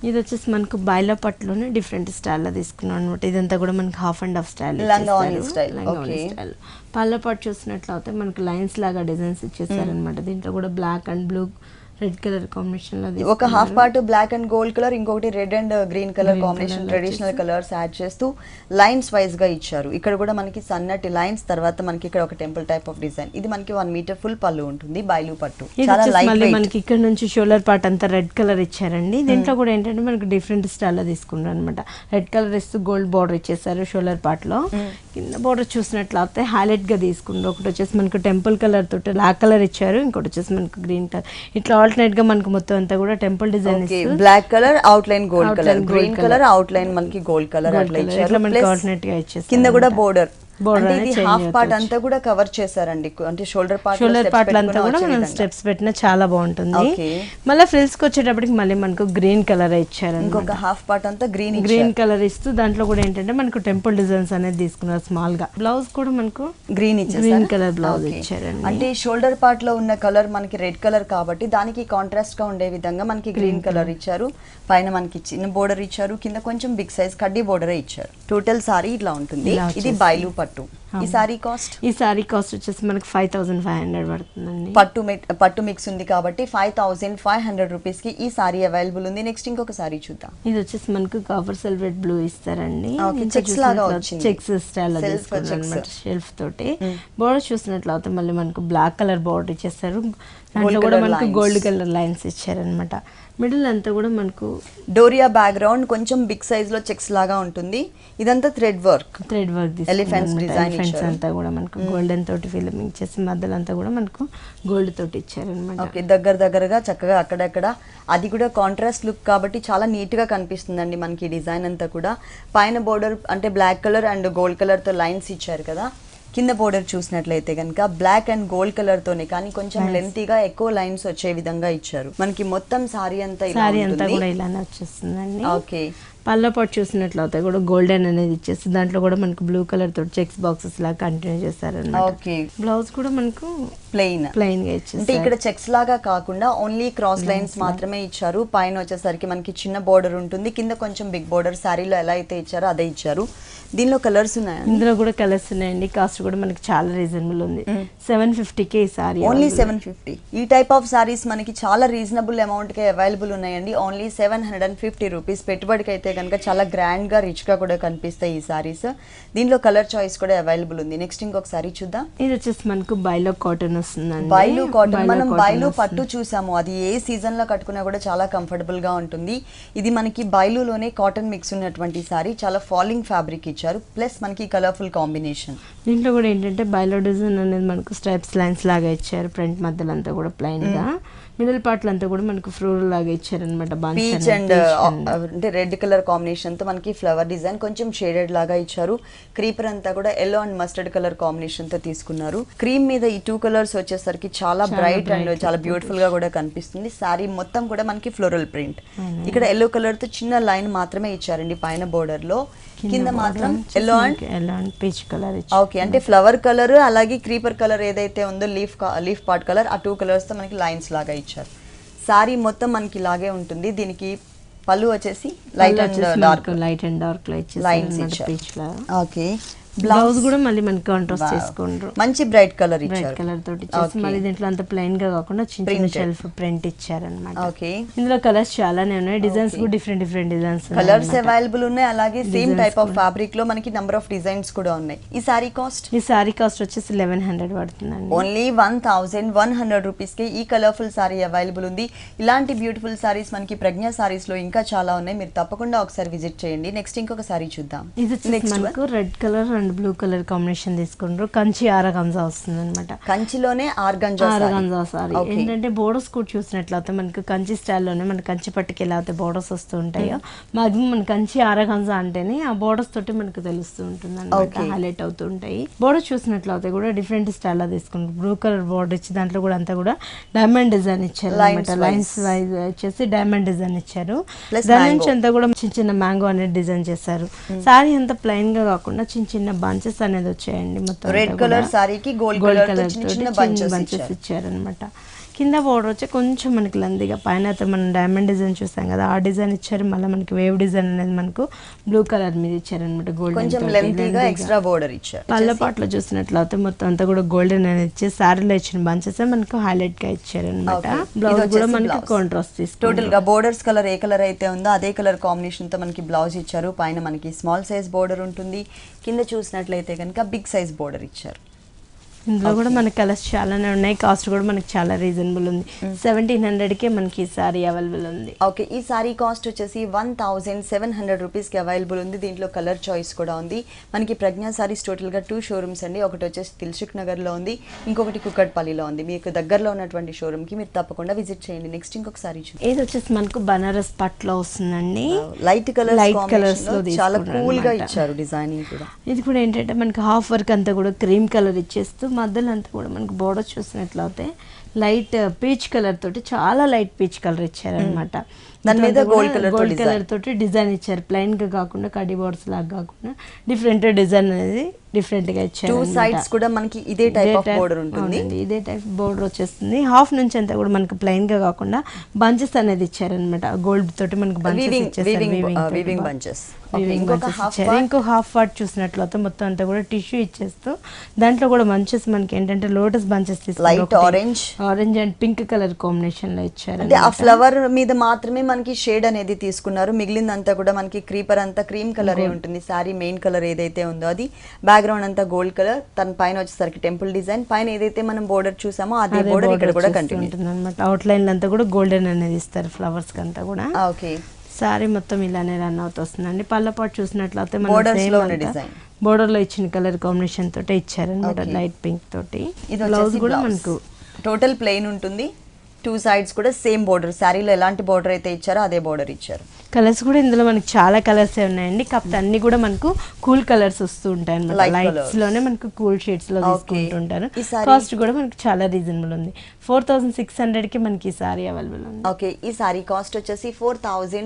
ఇది వచ్చేసి మనకు బైలా పట్టులోనే డిఫరెంట్ స్టైల్లో తీసుకున్నాం అనమాట. ఇదంతా కూడా మనకి half and half style style. పళ్ళ పట్టు చూసినట్లయితే మనకు లైన్స్ లాగా డిజైన్స్ ఇచ్చేసారనమాట. దీంట్లో కూడా black and blue red colour combination లో ఒక half part black and gold colour, ఇంకొకటి red and green colour combination traditional colours add చేస్తూ లైన్స్ వైజ్ గా ఇచ్చారు. ఇక్కడ కూడా మనకి సన్నటి లైన్స్, తర్వాత మనకి ఇక్కడ ఒక టెంపుల్ టైప్ ఆఫ్ డిజైన్. ఇది మనకి 1 మీటర్ ఫుల్ పళ్ళు ఉంటుంది, బైలు పట్టు. చాలా లైట్ వెయిట్. మనకి ఇక్కడ నుంచి షోల్డర్ పార్ట్ అంతా రెడ్ కలర్ ఇచ్చారండి. దీంట్లో కూడా ఏంటంటే మనకి డిఫరెంట్ స్టైల్ లో తీసుకున్నారు అనమాట. రెడ్ కలర్ ఇస్తూ గోల్డ్ బార్డర్ ఇచ్చేసారు షోల్డర్ పార్ట్ లో. కింద బార్డర్ చూసినట్లయితే హైలైట్ గా తీసుకున్నారు. ఒకటి వచ్చేసి మనకు టెంపుల్ కలర్ తోటి బ్లాక్ కలర్ ఇచ్చారు, ఇంకోటి వచ్చేసి మనకు గ్రీన్ కలర్. ఇట్లా ఆల్టర్నేట్ గా మనకు మొత్తం అంతా కూడా temple design black colour outline gold colour, green colour outline మనకి గోల్డ్ కలర్ అట్లా ఇచ్చారు. ఆల్టర్నేట్ గా ఇచ్చేసారు. కింద కూడా బోర్డర్ హాఫ్ పార్ట్ అంతా కూడా కవర్ చేశారండి. అంటే షోల్డర్ పార్ట్ అంతా కూడా మనం స్టెప్స్ పెట్టినా చాలా బాగుంటుంది. మళ్ళీ ఫ్రిల్స్ కి వచ్చేటప్పటికి మళ్ళీ మనకు గ్రీన్ కలర్ ఇచ్చారు. ఇంకొక హాఫ్ పార్ట్ అంతా గ్రీన్ కలర్ ఇస్తూ దాంట్లో కూడా ఏంటంటే మనకు టెంపుల్ డిజైన్స్ అనేది తీసుకున్నారు స్మాల్ గా. బ్లౌజ్ కూడా మనకు గ్రీన్ కలర్ బ్లౌజ్ ఇచ్చారండి. అంటే షోల్డర్ పార్ట్ లో ఉన్న కలర్ మనకి రెడ్ కలర్ కాబట్టి దానికి కాంట్రాస్ట్ గా ఉండే విధంగా మనకి గ్రీన్ కలర్ ఇచ్చారు. పైన మనకి చిన్న బోర్డర్ ఇచ్చారు, కింద కొంచెం బిగ్ సైజ్ కడ్డీ బోర్డర్ ఇచ్చారు. టోటల్ సారీ ఇట్లా ఉంటుంది. ఇది బైలు పట్టు. ఈ సారీ కాస్ట్ వచ్చేసి మనకి 5500 పడుతుందండి. పట్టు మిక్స్ ఉంది కాబట్టి 5500 రూపీస్ కి ఈ సారీ అవైలబుల్ ఉంది. నెక్స్ట్ ఇంకొక సారీ చూద్దాం. ఇది వచ్చేసి మనకు కాపర్ సిల్వర్ బ్లూ ఇస్తారండి. చెక్స్ లాగా వచ్చింది, చెక్స్ స్టైల్ షెల్ఫ్ తోటి. బోర్డర్ చూసినట్లయితే మళ్ళీ మనకు బ్లాక్ కలర్ బోర్డర్ ఇచ్చేస్తారు. దాంట్లో కూడా మనకు గోల్డ్ కలర్ లైన్స్ ఇచ్చారనమాట. మిడిల్ అంతా కూడా మనకు డోరియా బ్యాక్గ్రౌండ్, కొంచెం బిగ్ సైజ్ లో చెక్స్ లాగా ఉంటుంది. ఇదంతా థ్రెడ్ వర్క్ ఎలిఫెంట్స్ డిజైన్ అంతా కూడా మనకు గోల్డెన్ తోటి ఫిల్మింగ్ చేసి మధ్యలో అంతా కూడా మనకు గోల్డ్ తోటి ఇచ్చారనమాట. ఓకే, దగ్గరగా చక్కగా అక్కడక్కడ అది కూడా కాంట్రాస్ట్ లుక్ కాబట్టి చాలా నీట్ గా కనిపిస్తుందండి మనకి డిజైన్ అంతా కూడా. పైన బోర్డర్ అంటే black colour and gold colour తో లైన్స్ ఇచ్చారు కదా. కింద బోర్డర్ చూసినట్లయితే కనుక బ్లాక్ అండ్ గోల్డ్ కలర్ తోనే కానీ కొంచెం లెంతీగా ఎక్కువ లైన్స్ వచ్చే విధంగా ఇచ్చారు. మనకి మొత్తం సారీ అంతా కూడా ఇలానే వచ్చేస్తుందండి. ఓకే, పళ్ళ పాటు చూసినట్లయితే కూడా గోల్డెన్ అనేది ఇచ్చేసి దాంట్లో కూడా మనకు బ్లూ కలర్ తోటి చెక్స్ బాక్సెస్ లాగా కంటిన్యూ చేశారన్నమాట. ఓకే, బ్లౌజ్ కూడా మనకు ప్లెయిన్ గా ఇచ్చేసి, అంటే ఇక్కడ చెక్స్ లాగా కాకుండా ఓన్లీ క్రాస్ లైన్స్ మాత్రమే ఇచ్చారు. పైన వచ్చేసరికి మనకి చిన్న బోర్డర్ ఉంటుంది, కింద కొంచెం బిగ్ బోర్డర్. సారీలో ఎలా అయితే ఇచ్చారో అదే ఇచ్చారు. దీనిలో కలర్స్ ఉన్నాయి, ఇందులో కూడా కలర్స్ ఉన్నాయండి. కాస్ట్ కూడా మనకి చాలా రీజనబుల్ ఉంది. 750కే ఈ సారీ, ఓన్లీ 750. ఈ టైప్ ఆఫ్ సారీస్ మనకి చాలా రీజనబుల్ అమౌంట్ కే అవైలబుల్ ఉన్నాయండి. Only 750 rupees. పెట్టుబడికి అయితే కనుక చాలా గ్రాండ్ గా రిచ్ గా కూడా కనిపిస్తాయి ఈ సారీస్. దీనిలో కలర్ చాయిస్ కూడా అవైలబుల్ ఉంది. నెక్స్ట్ ఇంకొక సారీ చూద్దాం. ఇది వచ్చేసి మనకు బైలో కాటన్ వస్తుందండి. బైలు కాటన్, మనం బైలు పట్టు చూసాము. అది ఏ సీజన్ లో కట్టుకున్నా కూడా చాలా కంఫర్టబుల్ గా ఉంటుంది. ఇది మనకి బైలులోనే కాటన్ మిక్స్ ఉన్నటువంటి సారీ. చాలా ఫాలింగ్ ఫ్యాబ్రిక్ ఇచ్చారు, ప్లస్ మనకి కలర్ఫుల్ కాంబినేషన్. దీంట్లో కూడా ఏంటంటే బైలో డిజైన్ అనేది మనకు స్ట్రైప్స్ లైన్స్ లాగా ఇచ్చారు. ఫ్రంట్ మధ్యలో అంతా కూడా ప్లెయిన్ గా, మిడిల్ పార్ట్ అంతా కూడా మనకు ఫ్లోరల్ లాగా ఇచ్చారనమాట. పీచ్ అండ్ అంటే రెడ్ కలర్ కాంబినేషన్ తో మనకి ఫ్లవర్ డిజైన్ కొంచెం షేడెడ్ లాగా ఇచ్చారు. క్రీపర్ అంతా కూడా yellow and mustard colour combination తో తీసుకున్నారు. క్రీమ్ మీద ఈ 2 కలర్స్ వచ్చేసరికి చాలా బ్రైట్ అండ్ చాలా బ్యూటిఫుల్ గా కూడా కనిపిస్తుంది. సారీ మొత్తం కూడా మనకి ఫ్లోరల్ ప్రింట్. ఇక్కడ ఎల్లో కలర్ తో చిన్న లైన్ మాత్రమే ఇచ్చారండి పైన బోర్డర్ లో. కింద మాత్రం yellow and peach colour. Okay, అంటే ఫ్లవర్ కలర్ అలాగే క్రీపర్ కలర్ ఏదైతే ఉందో లీఫ్ పార్ట్ కలర్, ఆ 2 కలర్స్ తో మనకి లైన్స్ లాగా ఇచ్చారు. సారీ మొత్తం మనకి ఇలాగే ఉంటుంది. దీనికి పళ్ళు వచ్చేసి లైట్ అండ్ డార్క్ లో లైన్స్ ఇచ్చారు. ఓకే, బ్లౌజ్ కూడా మళ్ళీ మనకి కాంట్రాస్ట్ చేసుకుంటారు. మంచి బ్రైట్ కలర్ ఇచ్చారు. కలర్ తోటి ఇచ్చేసి మళ్ళీ దీంట్లో అంత ప్లెయిన్ గా కాకుండా చిన్న షెల్ఫ్ ప్రింట్ ఇచ్చారన్నమాట. ఓకే, ఇందులో కలర్స్ చాలానే ఉన్నాయి. డిజైన్స్ కూడా డిఫరెంట్ డిజైన్స్ కలర్స్ అవైలబుల్ ఉన్నాయి. అలాగే సేమ్ టైప్ ఆఫ్ ఫ్యాబ్రిక్ లో మనకి నంబర్ ఆఫ్ డిజైన్స్ కూడా ఉన్నాయి. ఈ సారీ కాస్ట్ వచ్చేసి 1100 పడుతుందండి. ఓన్లీ 1100 రూపీస్ కి ఈ కలర్ఫుల్ సారీ అవైలబుల్ ఉంది. ఇలాంటి బ్యూటిఫుల్ సారీస్ మనకి ప్రజ్ఞ సారీస్ లో ఇంకా చాలా ఉన్నాయి. మీరు తప్పకుండా ఒకసారి విజిట్ చేయండి. నెక్స్ట్ ఇంకొక సారీ చూద్దాం. ఇది మనకు red colour and blue colour combination తీసుకుంటారు. కంచి ఆరగంజా వస్తుంది అనమాట. కంచిలోనే ఆర్గంజా సారీ. ఏంటంటే బోర్డర్స్ కూడా చూసినట్లయితే మనకి కంచి స్టైల్లోనే మన కంచి పట్టుకి ఎలా అయితే బోర్డర్స్ వస్తూ ఉంటాయో, మాక్సిమం మన కంచి ఆరగంజా అంటేనే ఆ బోర్డర్స్ తోటి మనకు తెలుస్తూ ఉంటుంది అనమాట. హైలైట్ అవుతూ ఉంటాయి. బోర్డర్ చూసినట్లయితే కూడా డిఫరెంట్ స్టైల్లో తీసుకుంటారు. బ్లూ కలర్ బోర్డర్ ఇచ్చి దాంట్లో కూడా అంతా కూడా డైమండ్ డిజైన్ ఇచ్చారు అనమాట. లైన్స్ వైజ్ వచ్చేసి డైమండ్ డిజైన్ ఇచ్చారు. దాని నుంచి అంతా కూడా చిన్న మ్యాంగో అనేది డిజైన్ చేశారు. సారీ అంతా ప్లెయిన్ గా కాకుండా చిన్న బంచెస్ అనేది వచ్చాయండి. మొత్తం రెడ్ కలర్ సారీకి గోల్డ్ కలర్ చిన్న బంచెస్ ఇచ్చారనమాట. కింద బోర్డర్ వచ్చి కొంచెం మనకి లందిగా పైన అయితే మనం డైమండ్ డిజైన్ చూసాం కదా ఆ డిజైన్ ఇచ్చారు. మళ్ళీ మనకి వేవ్ డిజైన్ అనేది మనకు బ్లూ కలర్ మీద ఇచ్చారు అనమాట. కొంచెం గోల్డెన్ లెంతీగా ఎక్స్ట్రా బోర్డర్ ఇచ్చారు. పళ్ళ పాటలో చూసినట్లయితే మొత్తం అంతా కూడా గోల్డెన్ అనేది ఇచ్చి శారీలో ఇచ్చిన బంచెస్ మనకు హైలైట్ గా ఇచ్చారు అనమాట. బ్లౌజ్ కూడా మనకి కాంట్రాస్ట్ తీసుకుంటారు. టోటల్ గా బోర్డర్స్ కలర్ ఏ కలర్ అయితే ఉందో అదే కలర్ కాంబినేషన్ తో మనకి బ్లౌజ్ ఇచ్చారు. పైన మనకి స్మాల్ సైజ్ బోర్డర్ ఉంటుంది. కింద చూసినట్లయితే కనుక బిగ్ సైజ్ బోర్డర్ ఇచ్చారు. ఇందులో కూడా మనకి కలర్స్ చాలానే ఉన్నాయి. కాస్ట్ కూడా మనకి చాలా రీజనబుల్ ఉంది. 1700కే మనకి ఈ సారీ అవైలబుల్ ఉంది. ఓకే, ఈ సారీ కాస్ట్ వచ్చేసి 1700 రూపీస్కి అవైలబుల్ ఉంది. దీంట్లో కలర్ చాయిస్ కూడా ఉంది. మనకి ప్రజ్ఞా సారీస్ టోటల్గా 2 షోరూమ్స్ అండి. ఒకటి వచ్చేసి దిల్సుఖ్ నగర్లో ఉంది, ఇంకొకటి కుకట్పల్లిలో ఉంది. మీకు దగ్గరలో ఉన్నటువంటి షోరూమ్కి మీరు తప్పకుండా విజిట్ చేయండి. నెక్స్ట్ ఇంకొక సారీ చూడండి. ఇది వచ్చేసి మనకు బనారస్ పట్లో వస్తుందండి. లైట్ కలర్స్ లో చాలా కూల్ గా ఇచ్చారు డిజైనింగ్ కూడా. ఇది కూడా ఏంటంటే మనకి హాఫ్ వర్క్ అంతా కూడా క్రీమ్ కలర్ ఇచ్చేస్తూ మధ్యలో అంతా కూడా మనకు బోర్డర్ చూసినట్లయితే లైట్ పీచ్ కలర్ తోటి చాలా లైట్ పీచ్ కలర్ ఇచ్చారనమాట. దాని మీద గోల్డ్ కలర్ తోటి డిజైన్ ఇచ్చారు. ప్లెయిన్ గా కాకుండా కడ్డీ బోర్డ్స్ లాగా కాకుండా డిఫరెంట్ డిజైన్ అనేది డిఫరెంట్ గా ఇచ్చారు. 2 సైడ్స్ కూడా మనకి ఇదే టైప్ ఆఫ్ బోర్డర్ ఉంటుంది. ఇదే టైప్ బోర్డర్ వచ్చేస్తుంది. హాఫ్ నుంచి అంతా కూడా మనకి ప్లెయిన్ గా కాకుండా బంచెస్ అనేది ఇచ్చారనమాట. గోల్డ్ తోటి మనకి బంచెస్ ఇచ్చేస్తారు. ఇంకో హాఫ్ పార్ట్ చూసినట్లయితే మొత్తం అంతా కూడా టిష్యూ ఇచ్చేస్తూ దాంట్లో కూడా బంచెస్ మనకి ఏంటంటే lotus bunches light orange and pink colour combination లో ఇచ్చారు. అంటే ఆ ఫ్లవర్ మీద మాత్రమే మనకి షేడ్ అనేది తీసుకున్నారు. మిగిలిందంతా కూడా మనకి క్రీపర్ అంతా క్రీమ్ కలర్ ఉంటుంది. సారీ మెయిన్ కలర్ ఏదైతే ఉందో అది, బ్యాక్గ్రౌండ్ అంతా గోల్డ్ కలర్. తన పైన వచ్చేసరికి టెంపుల్ డిజైన్, పైన ఏదైతే మనం బోర్డర్ చూసామో అదే బోర్డర్ ఇక్కడ కూడా కంటిన్యూ ఉంటుంది అనమాట. అవుట్ లైన్ అంతా కూడా గోల్డెన్ అనేది ఇస్తారు ఫ్లవర్స్ కంతా కూడా. ఓకే, సారీ మొత్తం ఇలానే రన్ అవుతుందండి. పళ్ళ పాటు చూసినట్లయితే బోర్డర్ లో ఇచ్చిన కలర్ కాంబినేషన్ తోటే ఇచ్చారనమాట. లైట్ పింక్ తోటి. ఇది బ్లౌజ్ కూడా మనకు టోటల్ ప్లెయిన్ ఉంటుంది. 2 సైడ్స్ కూడా సేమ్ బోర్డర్. శారీలో ఎలాంటి బోర్డర్ అయితే ఇచ్చారో అదే బోర్డర్ ఇచ్చారు. కలర్స్ కూడా ఇందులో మనకి చాలా కలర్స్ ఉన్నాయండి. కాకపోతే అన్ని కూడా మనకు కూల్ కలర్స్ వస్తూ ఉంటాయి అనమాట. లైట్స్ లోనే మనకు కూల్ షేడ్స్ లో తీసుకుంటుంటారు. కాస్ట్ కూడా మనకి చాలా రీజనబుల్ ఉంది. 4600కి మనకి ఈ సారీ అవైలబుల్ ఉంది. ఓకే, ఈ సారీ కాస్ట్ వచ్చేసి 4000